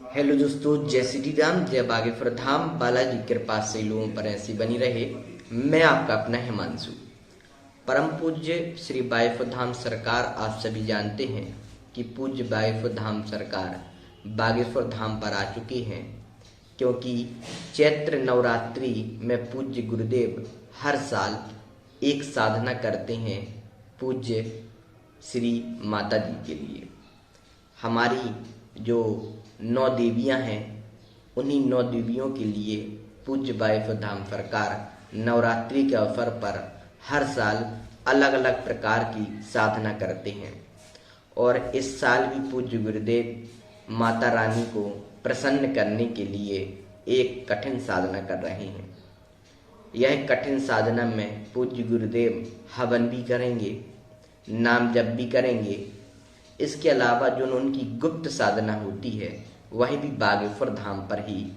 Hello दोस्तों, जय श्री राम, जय बागेश्वर धाम। बालाजी की कृपा से लोगों पर ऐसी बनी रहे। मैं आपका अपना हिमांशु। परम पूज्य श्री बागेश्वर धाम सरकार, आप सभी जानते हैं कि पूज्य बागेश्वर धाम सरकार बागेश्वर धाम पर आ चुकी हैं, क्योंकि चैत्र नवरात्रि में पूज्य गुरुदेव हर साल एक साधना करते हैं पूज्य श्री माता जी के लिए। हमारी जो 9 देवियां हैं, उन्हीं 9 देवियों के लिए पूज्य बागेश्वर धाम सरकार नवरात्रि के अवसर पर हर साल अलग अलग प्रकार की साधना करते हैं। और इस साल भी पूज्य गुरुदेव माता रानी को प्रसन्न करने के लिए एक कठिन साधना कर रहे हैं। यह कठिन साधना में पूज्य गुरुदेव हवन भी करेंगे, नाम जप भी करेंगे। इसके अलावा जो उनकी गुप्त साधना होती है वह भी बागेश्वर धाम पर ही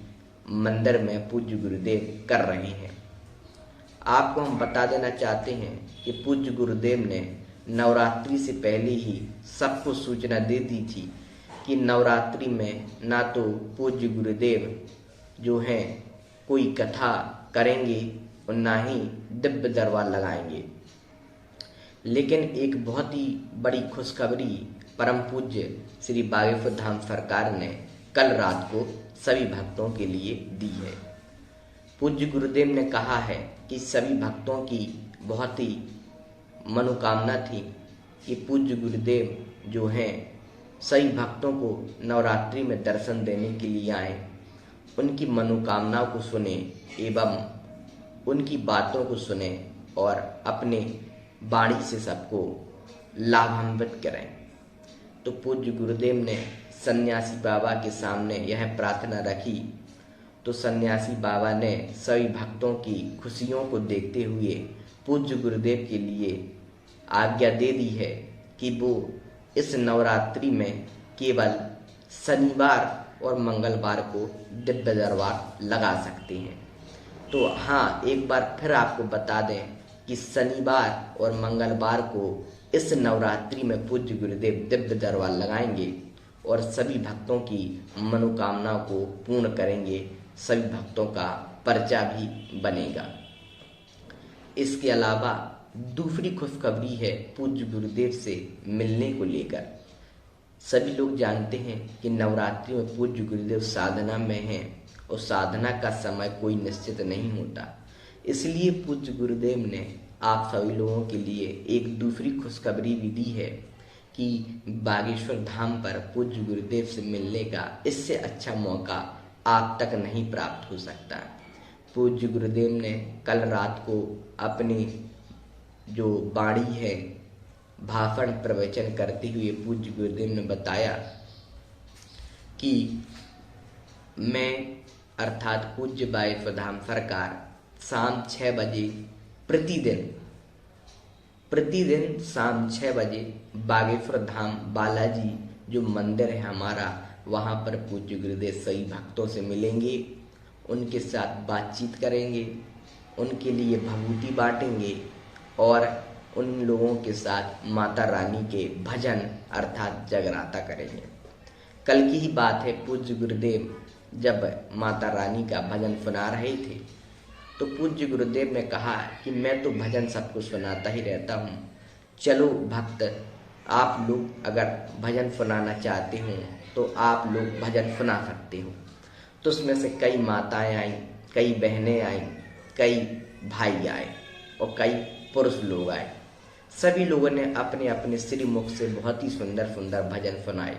मंदिर में पूज्य गुरुदेव कर रहे हैं। आपको हम बता देना चाहते हैं कि पूज्य गुरुदेव ने नवरात्रि से पहले ही सबको सूचना दे दी थी कि नवरात्रि में ना तो पूज्य गुरुदेव जो हैं कोई कथा करेंगे और ना ही दिव्य दरबार लगाएंगे। लेकिन एक बहुत ही बड़ी खुशखबरी परम पूज्य श्री बागेश्वर धाम सरकार ने कल रात को सभी भक्तों के लिए दी है। पूज्य गुरुदेव ने कहा है कि सभी भक्तों की बहुत ही मनोकामना थी कि पूज्य गुरुदेव जो हैं सभी भक्तों को नवरात्रि में दर्शन देने के लिए आए, उनकी मनोकामनाओं को सुने एवं उनकी बातों को सुने और अपने वाणी से सबको लाभान्वित करें। तो पूज्य गुरुदेव ने सन्यासी बाबा के सामने यह प्रार्थना रखी, तो सन्यासी बाबा ने सभी भक्तों की खुशियों को देखते हुए पूज्य गुरुदेव के लिए आज्ञा दे दी है कि वो इस नवरात्रि में केवल शनिवार और मंगलवार को दिव्य दरबार लगा सकते हैं। तो हाँ, एक बार फिर आपको बता दें कि शनिवार और मंगलवार को इस नवरात्रि में पूज्य गुरुदेव दिव्य दरबार लगाएंगे और सभी भक्तों की मनोकामनाओं को पूर्ण करेंगे। सभी भक्तों का पर्चा भी बनेगा। इसके अलावा दूसरी खुशखबरी है पूज्य गुरुदेव से मिलने को लेकर। सभी लोग जानते हैं कि नवरात्रि में पूज्य गुरुदेव साधना में हैं और साधना का समय कोई निश्चित नहीं होता। इसलिए पूज्य गुरुदेव ने आप सभी लोगों के लिए एक दूसरी खुशखबरी भी दी है कि बागेश्वर धाम पर पूज्य गुरुदेव से मिलने का इससे अच्छा मौका आप तक नहीं प्राप्त हो सकता। पूज्य गुरुदेव ने कल रात को अपनी जो वाणी है, भाषण प्रवचन करते हुए पूज्य गुरुदेव ने बताया कि मैं अर्थात पूज्य बागेश्वर धाम सरकार शाम 6 बजे प्रतिदिन शाम 6 बजे बागेश्वर धाम बालाजी जो मंदिर है हमारा, वहाँ पर पूज्य गुरुदेव सभी भक्तों से मिलेंगे, उनके साथ बातचीत करेंगे, उनके लिए भभूति बांटेंगे और उन लोगों के साथ माता रानी के भजन अर्थात जगराता करेंगे। कल की ही बात है, पूज्य गुरुदेव जब माता रानी का भजन सुना रहे थे तो पूज्य गुरुदेव ने कहा कि मैं तो भजन सबको सुनाता ही रहता हूँ, चलो भक्त आप लोग अगर भजन सुनाना चाहते हो तो आप लोग भजन सुना सकते हो। तो उसमें से कई माताएं आईं, कई बहनें आईं, कई भाई आए और कई पुरुष लोग आए। सभी लोगों ने अपने अपने श्रीमुख से बहुत ही सुंदर सुंदर भजन सुनाए।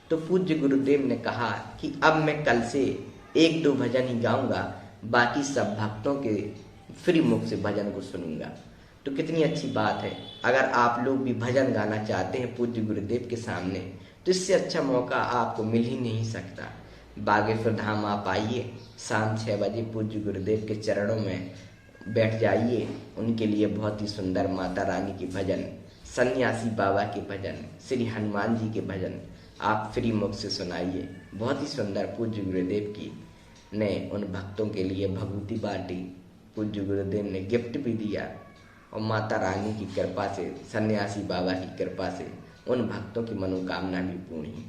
तो पूज्य गुरुदेव ने कहा कि अब मैं कल से 1-2 भजन ही गाऊंगा, बाकी सब भक्तों के फ्री मुख से भजन को सुनूंगा। तो कितनी अच्छी बात है। अगर आप लोग भी भजन गाना चाहते हैं पूज्य गुरुदेव के सामने तो इससे अच्छा मौका आपको मिल ही नहीं सकता। बागेश्वर धाम आप आइए, शाम 6 बजे पूज्य गुरुदेव के चरणों में बैठ जाइए। उनके लिए बहुत ही सुंदर माता रानी के भजन, सन्यासी बाबा के भजन, श्री हनुमान जी के भजन आप फ्री मुख से सुनाइए। बहुत ही सुंदर पूज्य गुरुदेव की ने उन भक्तों के लिए भभूति बांटी, पूज्य गुरुदेव ने गिफ्ट भी दिया और माता रानी की कृपा से, सन्यासी बाबा की कृपा से उन भक्तों की मनोकामना भी पूर्ण हुई।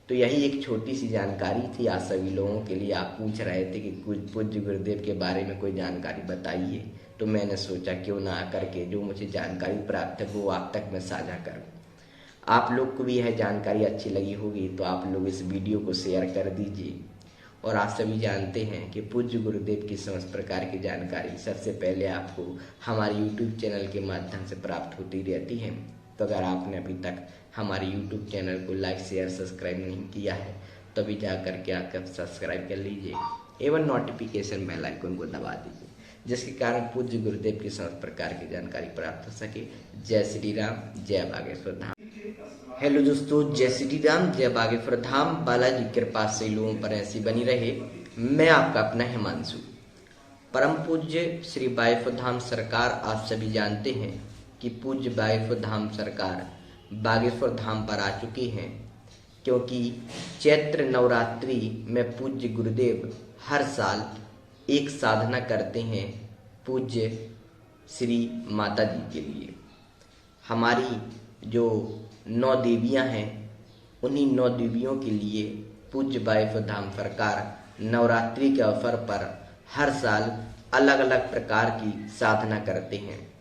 तो यही एक छोटी सी जानकारी थी आप सभी लोगों के लिए। आप पूछ रहे थे कि कुछ पूज्य गुरुदेव के बारे में कोई जानकारी बताइए, तो मैंने सोचा क्यों ना आकर के जो मुझे जानकारी प्राप्त है वो आप तक मैं साझा करूं। आप लोग को भी यह जानकारी अच्छी लगी होगी तो आप लोग इस वीडियो को शेयर कर दीजिए। और आप सभी जानते हैं कि पूज्य गुरुदेव की समस्त प्रकार की जानकारी सबसे पहले आपको हमारे YouTube चैनल के माध्यम से प्राप्त होती रहती है। तो अगर आपने अभी तक हमारे YouTube चैनल को लाइक शेयर सब्सक्राइब नहीं किया है तो अभी जा करके आकर सब्सक्राइब कर लीजिए एवं नोटिफिकेशन बेल आइकन को दबा दीजिए, जिसके कारण पूज्य गुरुदेव की समस्त प्रकार की जानकारी प्राप्त हो सके। जय श्री राम, जय बागेश्वर धाम। हेलो दोस्तों, जय श्री राम, जय बागेश्वर धाम। बालाजी की कृपा से लोगों पर ऐसी बनी रहे। मैं आपका अपना हिमांशु। परम पूज्य श्री बागेश्वर धाम सरकार, आप सभी जानते हैं कि पूज्य बागेश्वर धाम सरकार बागेश्वर धाम पर आ चुकी हैं, क्योंकि चैत्र नवरात्रि में पूज्य गुरुदेव हर साल एक साधना करते हैं पूज्य श्री माता जी के लिए। हमारी जो 9 देवियां हैं, उन्हीं 9 देवियों के लिए पूज्य बागेश्वर धाम सरकार नवरात्रि के अवसर पर हर साल अलग अलग प्रकार की साधना करते हैं।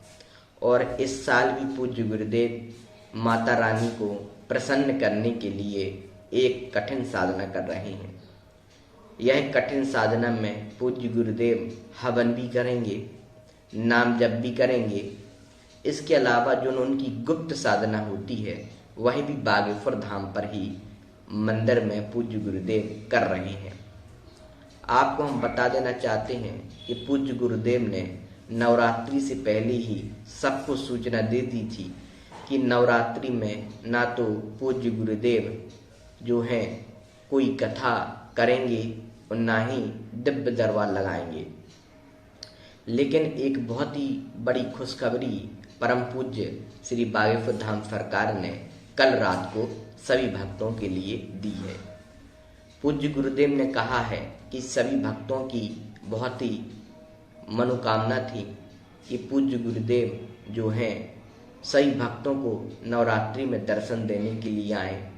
और इस साल भी पूज्य गुरुदेव माता रानी को प्रसन्न करने के लिए एक कठिन साधना कर रहे हैं। यह कठिन साधना में पूज्य गुरुदेव हवन भी करेंगे, नाम जप भी करेंगे। इसके अलावा जो उनकी गुप्त साधना होती है वह भी बागेश्वर धाम पर ही मंदिर में पूज्य गुरुदेव कर रहे हैं। आपको हम बता देना चाहते हैं कि पूज्य गुरुदेव ने नवरात्रि से पहले ही सबको सूचना दे दी थी कि नवरात्रि में ना तो पूज्य गुरुदेव जो हैं कोई कथा करेंगे और ना ही दिव्य दरबार लगाएंगे। लेकिन एक बहुत ही बड़ी खुशखबरी परम पूज्य श्री बागेश्वर धाम सरकार ने कल रात को सभी भक्तों के लिए दी है। पूज्य गुरुदेव ने कहा है कि सभी भक्तों की बहुत ही मनोकामना थी कि पूज्य गुरुदेव जो हैं सभी भक्तों को नवरात्रि में दर्शन देने के लिए आए,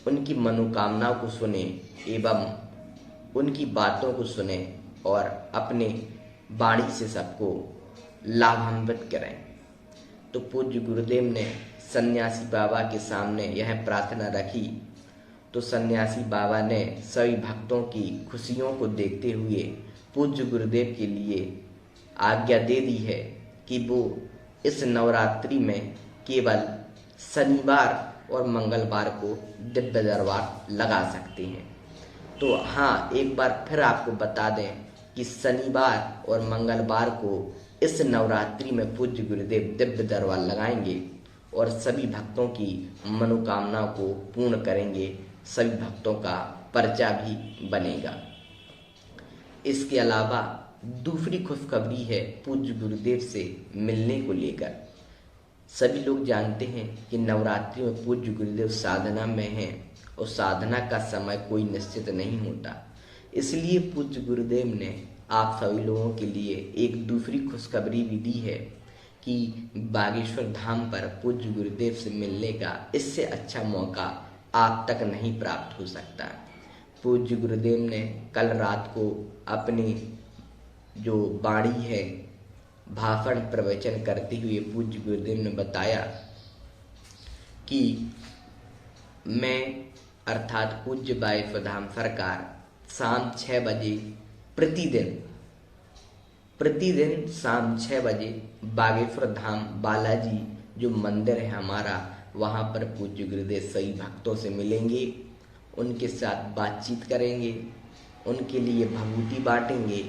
उनकी मनोकामनाओं को सुने एवं उनकी बातों को सुने और अपने वाणी से सबको लाभान्वित करें। तो पूज्य गुरुदेव ने सन्यासी बाबा के सामने यह प्रार्थना रखी, तो सन्यासी बाबा ने सभी भक्तों की खुशियों को देखते हुए पूज्य गुरुदेव के लिए आज्ञा दे दी है कि वो इस नवरात्रि में केवल शनिवार और मंगलवार को दिव्य दरबार लगा सकते हैं। तो हाँ, एक बार फिर आपको बता दें कि शनिवार और मंगलवार को इस नवरात्रि में पूज्य गुरुदेव दिव्य दरबार लगाएंगे और सभी भक्तों की मनोकामनाओं को पूर्ण करेंगे, सभी भक्तों का पर्चा भी बनेगा। इसके अलावा दूसरी खुशखबरी है पूज्य गुरुदेव से मिलने को लेकर। सभी लोग जानते हैं कि नवरात्रि में पूज्य गुरुदेव साधना में हैं और साधना का समय कोई निश्चित नहीं होता। इसलिए पूज्य गुरुदेव ने आप सभी लोगों के लिए एक दूसरी खुशखबरी भी दी है कि बागेश्वर धाम पर पूज्य गुरुदेव से मिलने का इससे अच्छा मौका आप तक नहीं प्राप्त हो सकता। पूज्य गुरुदेव ने कल रात को अपनी जो वाणी है, भाषण प्रवचन करते हुए पूज्य गुरुदेव ने बताया कि मैं अर्थात पूज्य बागेश्वर धाम सरकार शाम 6 बजे प्रतिदिन शाम 6 बजे बागेश्वर धाम बालाजी जो मंदिर है हमारा, वहाँ पर पूज्य गुरुदेव सभी भक्तों से मिलेंगे, उनके साथ बातचीत करेंगे, उनके लिए भभूति बांटेंगे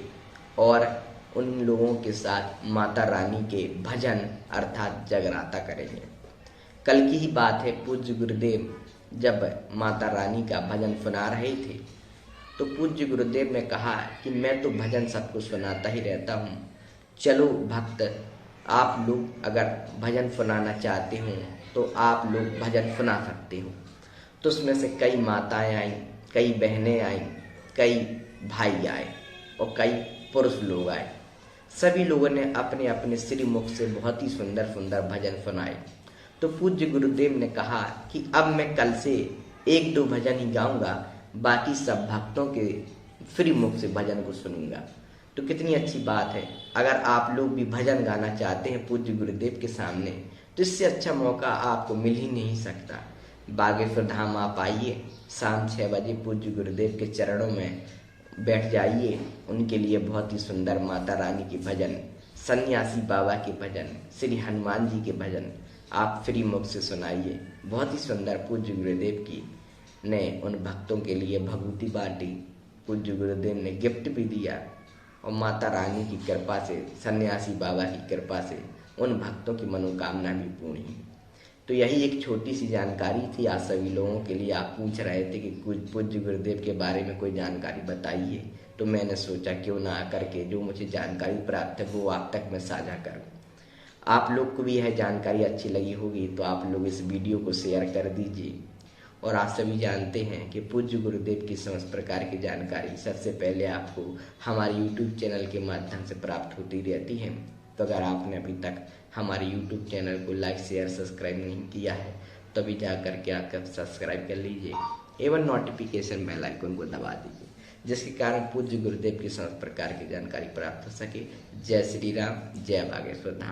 और उन लोगों के साथ माता रानी के भजन अर्थात जगराता करेंगे। कल की ही बात है, पूज्य गुरुदेव जब माता रानी का भजन सुना रहे थे तो पूज्य गुरुदेव ने कहा कि मैं तो भजन सबको सुनाता ही रहता हूँ, चलो भक्त आप लोग अगर भजन सुनाना चाहते हो तो आप लोग भजन सुना सकते हो। तो उसमें से कई माताएं आईं, कई बहनें आईं, कई भाई आए और कई पुरुष लोग आए। सभी लोगों ने अपने अपने श्रीमुख से बहुत ही सुंदर सुंदर भजन सुनाए। तो पूज्य गुरुदेव ने कहा कि अब मैं कल से एक दो भजन ही गाऊंगा, बाकी सब भक्तों के फ्री मुख से भजन को सुनूंगा। तो कितनी अच्छी बात है। अगर आप लोग भी भजन गाना चाहते हैं पूज्य गुरुदेव के सामने, तो इससे अच्छा मौका आपको मिल ही नहीं सकता। बागेश्वर धाम आप आइए, शाम 6 बजे पूज्य गुरुदेव के चरणों में बैठ जाइए। उनके लिए बहुत ही सुंदर माता रानी के भजन, सन्यासी बाबा के भजन, श्री हनुमान जी के भजन आप फ्री मुख से सुनाइए। बहुत ही सुंदर पूज्य गुरुदेव की ने उन भक्तों के लिए भभूति बांटी, पूज्य गुरुदेव ने गिफ्ट भी दिया, और माता रानी की कृपा से, सन्यासी बाबा की कृपा से उन भक्तों की मनोकामना भी पूर्ण हुई। तो यही एक छोटी सी जानकारी थी आज सभी लोगों के लिए। आप पूछ रहे थे कि कुछ पूज्य गुरुदेव के बारे में कोई जानकारी बताइए, तो मैंने सोचा क्यों ना आकर के जो मुझे जानकारी प्राप्त है वो आप तक मैं साझा करूं। आप लोग को भी यह जानकारी अच्छी लगी होगी तो आप लोग इस वीडियो को शेयर कर दीजिए। और आप सभी जानते हैं कि पूज्य गुरुदेव की समस्त प्रकार की जानकारी सबसे पहले आपको हमारे YouTube चैनल के माध्यम से प्राप्त होती रहती है। तो अगर आपने अभी तक हमारे YouTube चैनल को लाइक शेयर सब्सक्राइब नहीं किया है तो अभी जा करके आकर सब्सक्राइब कर लीजिए एवं नोटिफिकेशन बेल आइकन को दबा दीजिए, जिसके कारण पूज्य गुरुदेव की समस्त प्रकार की जानकारी प्राप्त हो सके। जय श्री राम, जय बागेश्वर धाम।